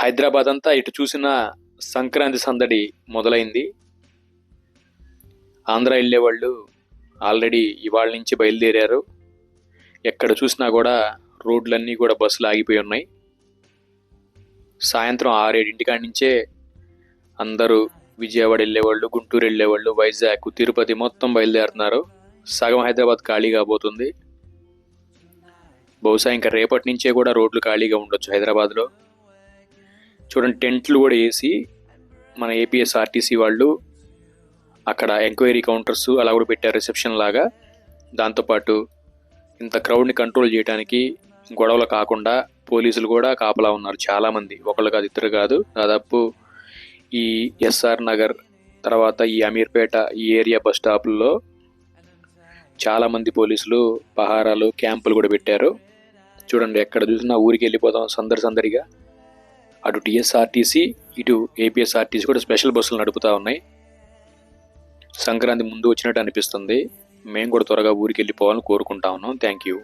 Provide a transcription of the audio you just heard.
హైదరాబాద్ అంతా ఇటు చూసిన సంక్రాంతి సందడి మొదలైంది. ఆంధ్ర వెళ్ళేవాళ్ళు ఆల్రెడీ ఇవాళ నుంచి బయలుదేరారు. ఎక్కడ చూసినా కూడా రోడ్లన్నీ కూడా బస్సులు ఆగిపోయి ఉన్నాయి. సాయంత్రం 6-7 నుంచే అందరూ విజయవాడ వెళ్ళేవాళ్ళు, గుంటూరు వెళ్ళేవాళ్ళు, వైజాగ్, తిరుపతి మొత్తం బయలుదేరుతున్నారు. సగం హైదరాబాద్ ఖాళీ కాబోతుంది. బహుశా ఇంకా రేపటి నుంచే కూడా రోడ్లు ఖాళీగా ఉండొచ్చు హైదరాబాద్లో. చూడండి, టెంట్లు కూడా వేసి మన ఏపీఎస్ఆర్టీసీ వాళ్ళు అక్కడ ఎంక్వైరీ కౌంటర్స్ అలా కూడా పెట్టారు, రిసెప్షన్ లాగా. దాంతోపాటు ఇంత క్రౌడ్ని కంట్రోల్ చేయడానికి, గొడవలు కాకుండా పోలీసులు కూడా కాపలా ఉన్నారు చాలామంది. ఒకళ్ళు కాదు, ఇద్దరు కాదు, దాదాపు ఈ ఎస్ఆర్ నగర్ తర్వాత ఈ అమీర్పేట ఈ ఏరియా బస్ స్టాపుల్లో చాలామంది పోలీసులు పహారాలు క్యాంపులు కూడా పెట్టారు. చూడండి, ఎక్కడ చూసినా ఊరికి వెళ్ళిపోతాం సందడిగా. అటు టీఎస్ఆర్టీసీ ఇటు ఏపీఎస్ఆర్టీసీ కూడా స్పెషల్ బస్సులు నడుపుతూ ఉన్నాయి. సంక్రాంతి ముందు వచ్చినట్టు అనిపిస్తుంది. మేము కూడా త్వరగా ఊరికి వెళ్ళిపోవాలని కోరుకుంటా ఉన్నాం. Thank you.